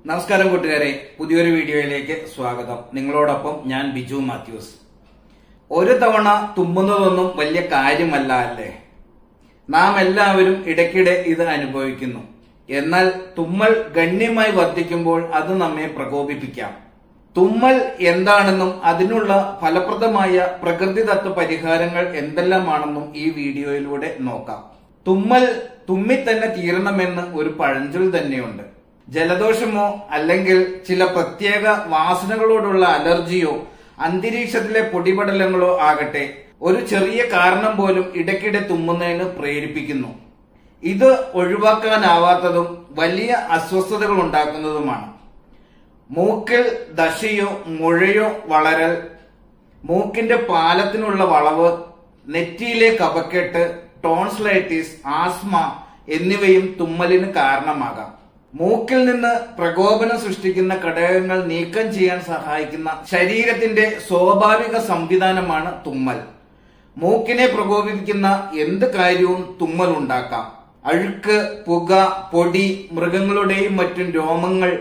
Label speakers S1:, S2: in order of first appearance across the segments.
S1: നമസ്കാരം കൂട്ടുകാരെ, പുതിയൊരു വീഡിയോയിലേക്ക് സ്വാഗതം. നിങ്ങളോടൊപ്പം ഞാൻ ബിജു മാത്യൂസ്. ഒരു തവണ തുമ്മുന്നതൊന്നും വലിയ കാര്യമല്ല അല്ലേ? നാം എല്ലാവരും ഇടയ്ക്കിടെ ഇത് അനുഭവിക്കുന്നു. എന്നാൽ തുമ്മൽ ഗണ്യമായി വർദ്ധിക്കുമ്പോൾ അത് നമ്മെ പ്രകോപിപ്പിക്കാം. തുമ്മൽ എന്താണെന്നും അതിനുള്ള ഫലപ്രദമായ പ്രകൃതിദത്ത പരിഹാരങ്ങൾ എന്തെല്ലാമാണെന്നും ഈ വീഡിയോയിലൂടെ നോക്കാം. തുമ്മൽ തുമ്മിത്തന്നെ തീരണമെന്ന് ഒരു പഴഞ്ചൊൽ തന്നെയുണ്ട്. ജലദോഷമോ അല്ലെങ്കിൽ ചില പ്രത്യേക വാസനകളോടുള്ള അലർജിയോ അന്തരീക്ഷത്തിലെ പൊടിപടലങ്ങളോ ആകട്ടെ, ഒരു ചെറിയ കാരണം പോലും ഇടയ്ക്കിടെ തുമ്മുന്നതിന് പ്രേരിപ്പിക്കുന്നു. ഇത് ഒഴിവാക്കാനാവാത്തതും വലിയ അസ്വസ്ഥതകൾ ഉണ്ടാക്കുന്നതുമാണ്. മൂക്കിൽ ദശയോ മുഴയോ വളരൽ, മൂക്കിന്റെ പാലത്തിനുള്ള വളവ്, നെറ്റിയിലെ കഫക്കെട്ട്, ടോൺസിലൈറ്റിസ്, ആസ്മ എന്നിവയും തുമ്മലിന് കാരണമാകാം. മൂക്കിൽ നിന്ന് പ്രകോപനം സൃഷ്ടിക്കുന്ന ഘടകങ്ങൾ നീക്കം ചെയ്യാൻ സഹായിക്കുന്ന ശരീരത്തിന്റെ സ്വാഭാവിക സംവിധാനമാണ് തുമ്മൽ. മൂക്കിനെ പ്രകോപിപ്പിക്കുന്ന എന്ത് കാര്യവും തുമ്മൽ ഉണ്ടാക്കാം. അഴുക്ക്, പുക, പൊടി, മൃഗങ്ങളുടെയും മറ്റും രോമങ്ങൾ,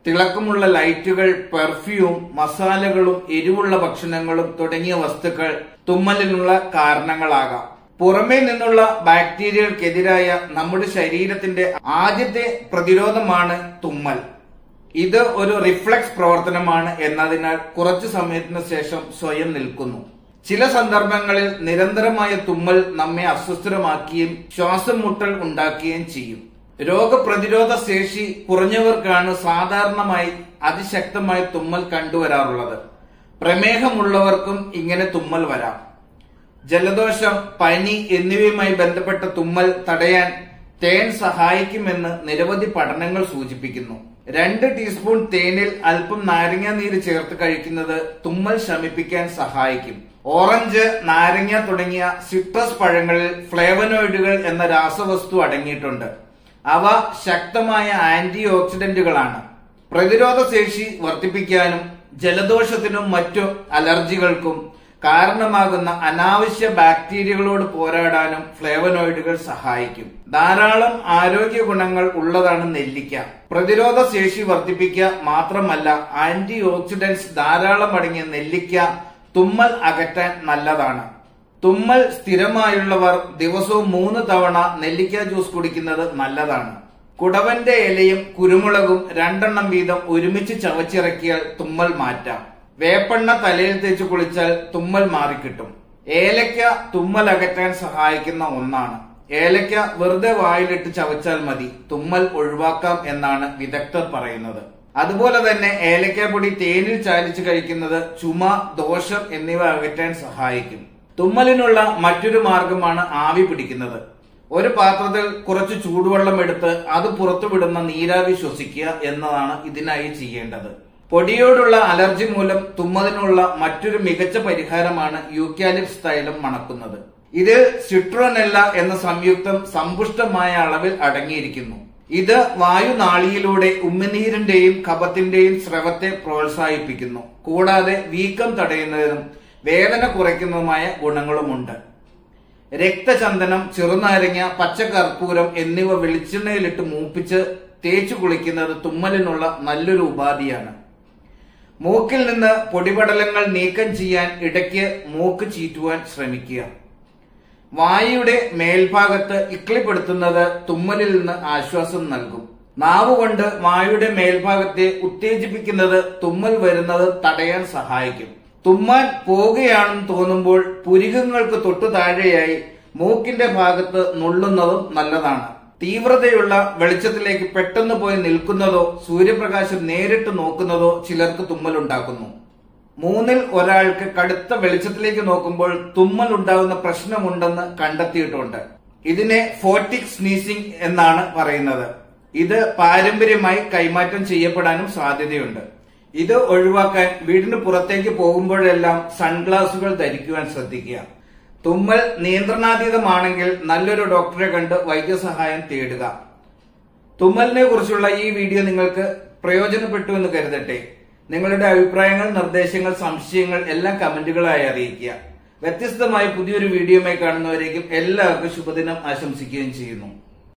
S1: തിളക്കമുള്ള ലൈറ്റുകൾ, പെർഫ്യൂം, മസാലകളും എരിവുള്ള ഭക്ഷണങ്ങളും തുടങ്ങിയ വസ്തുക്കൾ തുമ്മലിനുള്ള കാരണങ്ങളാകാം. പുറമേ നിന്നുള്ള ബാക്ടീരിയകൾക്കെതിരായ നമ്മുടെ ശരീരത്തിന്റെ ആദ്യത്തെ പ്രതിരോധമാണ് തുമ്മൽ. ഇത് ഒരു റിഫ്ലക്സ് പ്രവർത്തനമാണ് എന്നതിനാൽ കുറച്ചു സമയത്തിന് ശേഷം സ്വയം നിൽക്കുന്നു. ചില സന്ദർഭങ്ങളിൽ നിരന്തരമായ തുമ്മൽ നമ്മെ അസ്വസ്ഥമാക്കുകയും ശ്വാസം മുട്ടൽ ഉണ്ടാക്കുകയും ചെയ്യും. രോഗപ്രതിരോധ ശേഷി കുറഞ്ഞവർക്കാണ് സാധാരണമായി അതിശക്തമായ തുമ്മൽ കണ്ടുവരാറുള്ളത്. പ്രമേഹമുള്ളവർക്കും ഇങ്ങനെ തുമ്മൽ വരാം. ജലദോഷം, പനി എന്നിവയുമായി ബന്ധപ്പെട്ട തുമ്മൽ തടയാൻ തേൻ സഹായിക്കുമെന്ന് നിരവധി പഠനങ്ങൾ സൂചിപ്പിക്കുന്നു. 2 ടീസ്പൂൺ തേനിൽ അല്പം നാരങ്ങ നീര് ചേർത്ത് കഴിക്കുന്നത് തുമ്മൽ ശമിപ്പിക്കാൻ സഹായിക്കും. ഓറഞ്ച്, നാരങ്ങ തുടങ്ങിയ സിട്രസ് പഴങ്ങളിൽ ഫ്ലേവനോയിഡുകൾ എന്ന രാസവസ്തു അടങ്ങിയിട്ടുണ്ട്. അവ ശക്തമായ ആന്റി ഓക്സിഡന്റുകളാണ്. പ്രതിരോധ ശേഷി വർദ്ധിപ്പിക്കാനും ജലദോഷത്തിനും മറ്റു അലർജികൾക്കും കാരണമാകുന്ന അനാവശ്യ ബാക്ടീരിയകളോട് പോരാടാനും ഫ്ലേവനോയിഡുകൾ സഹായിക്കും. ധാരാളം ആരോഗ്യ ഗുണങ്ങൾ ഉള്ളതാണ് നെല്ലിക്ക. പ്രതിരോധ ശേഷി വർദ്ധിപ്പിക്കുക മാത്രമല്ല, ആന്റി ഓക്സിഡന്റ്സ് ധാരാളം അടങ്ങിയ നെല്ലിക്ക തുമ്മൽ അകറ്റാൻ നല്ലതാണ്. തുമ്മൽ സ്ഥിരമായുള്ളവർ ദിവസവും 3 തവണ നെല്ലിക്ക ജ്യൂസ് കുടിക്കുന്നത് നല്ലതാണ്. കുടവന്റെ ഇലയും കുരുമുളകും 2 എണ്ണം വീതം ഒരുമിച്ച് ചവച്ചിറക്കിയാൽ തുമ്മൽ മാറ്റാം. വേപ്പെണ്ണ തലയിൽ തേച്ച് കുളിച്ചാൽ തുമ്മൽ മാറിക്കിട്ടും. ഏലക്ക തുമ്മൽ അകറ്റാൻ സഹായിക്കുന്ന ഒന്നാണ്. ഏലക്ക വെറുതെ വായിലിട്ട് ചവച്ചാൽ മതി, തുമ്മൽ ഒഴിവാക്കാം എന്നാണ് വിദഗ്ധർ പറയുന്നത്. അതുപോലെ തന്നെ ഏലക്കാപ്പൊടി തേനിൽ ചാലിച്ച് കഴിക്കുന്നത് ചുമ, ദോഷം എന്നിവ അകറ്റാൻ സഹായിക്കും. തുമ്മലിനുള്ള മറ്റൊരു മാർഗമാണ് ആവി പിടിക്കുന്നത്. ഒരു പാത്രത്തിൽ കുറച്ച് ചൂടുവെള്ളം എടുത്ത് അത് പുറത്തുവിടുന്ന നീരാവി ശ്വസിക്കുക എന്നതാണ് ഇതിനായി ചെയ്യേണ്ടത്. പൊടിയോടുള്ള അലർജി മൂലം തുമ്മലിനുള്ള മറ്റൊരു മികച്ച പരിഹാരമാണ് യൂക്കാലിപ്സ് തൈലം മണക്കുന്നത്. ഇതിൽ സിട്രോനെല്ല എന്ന സംയുക്തം സമ്പുഷ്ടമായ അളവിൽ അടങ്ങിയിരിക്കുന്നു. ഇത് വായുനാളിയിലൂടെ ഉമിനീരിന്റെയും കഫത്തിന്റെയും സ്രവത്തെ പ്രോത്സാഹിപ്പിക്കുന്നു. കൂടാതെ വീക്കം തടയുന്നതിനും വേദന കുറയ്ക്കുന്നതുമായ ഗുണങ്ങളുമുണ്ട്. രക്തചന്ദനം, ചെറുനാരങ്ങ, പച്ചകർപ്പൂരം എന്നിവ വെളിച്ചെണ്ണയിലിട്ട് മൂപ്പിച്ച് തേച്ചു കുളിക്കുന്നത് തുമ്മലിനുള്ള നല്ലൊരു ഉപാധിയാണ്. മൂക്കിൽ നിന്ന് പൊടിപടലങ്ങൾ നീക്കം ചെയ്യാൻ ഇടയ്ക്ക് മൂക്ക് ചീറ്റുവാൻ ശ്രമിക്കുക. വായുടെ മേൽഭാഗത്ത് ഇക്ലിപ്പെടുത്തുന്നത് തുമ്മലിൽ നിന്ന് ആശ്വാസം നൽകും. നാവുകൊണ്ട് വായുടെ മേൽഭാഗത്തെ ഉത്തേജിപ്പിക്കുന്നത് തുമ്മൽ വരുന്നത് തടയാൻ സഹായിക്കും. തുമ്മാൻ പോകുകയാണെന്ന് തോന്നുമ്പോൾ പുരികങ്ങൾക്ക് തൊട്ടു താഴെയായി മൂക്കിന്റെ ഭാഗത്ത് നുള്ളുന്നതും നല്ലതാണ്. തീവ്രതയുള്ള വെളിച്ചത്തിലേക്ക് പെട്ടെന്ന് പോയി നിൽക്കുന്നതോ സൂര്യപ്രകാശം നേരിട്ട് നോക്കുന്നതോ ചിലർക്ക് തുമ്മലുണ്ടാക്കുന്നു. 3-ൽ ഒരാൾക്ക് കടുത്ത വെളിച്ചത്തിലേക്ക് നോക്കുമ്പോൾ തുമ്മൽ ഉണ്ടാകുന്ന പ്രശ്നമുണ്ടെന്ന് കണ്ടെത്തിയിട്ടുണ്ട്. ഇതിനെ ഫോട്ടിക് സ്നീസിംഗ് എന്നാണ് പറയുന്നത്. ഇത് പാരമ്പര്യമായി കൈമാറ്റം ചെയ്യപ്പെടാനും സാധ്യതയുണ്ട്. ഇത് ഒഴിവാക്കാൻ വീടിന് പുറത്തേക്ക് പോകുമ്പോഴെല്ലാം സൺഗ്ലാസുകൾ ധരിക്കുവാൻ ശ്രദ്ധിക്കുക. തുമ്മൽ നിയന്ത്രണാതീതമാണെങ്കിൽ നല്ലൊരു ഡോക്ടറെ കണ്ട് വൈദ്യസഹായം തേടുക. തുമ്മലിനെ കുറിച്ചുള്ള ഈ വീഡിയോ നിങ്ങൾക്ക് പ്രയോജനപ്പെട്ടു എന്ന് കരുതട്ടെ. നിങ്ങളുടെ അഭിപ്രായങ്ങൾ, നിർദ്ദേശങ്ങൾ, സംശയങ്ങൾ എല്ലാം കമന്റുകളായി അറിയിക്കുക. വ്യത്യസ്തമായ പുതിയൊരു വീഡിയോയുമായി കാണുന്നവരേക്കും എല്ലാവർക്കും ശുഭദിനം ആശംസിക്കുകയും ചെയ്യുന്നു.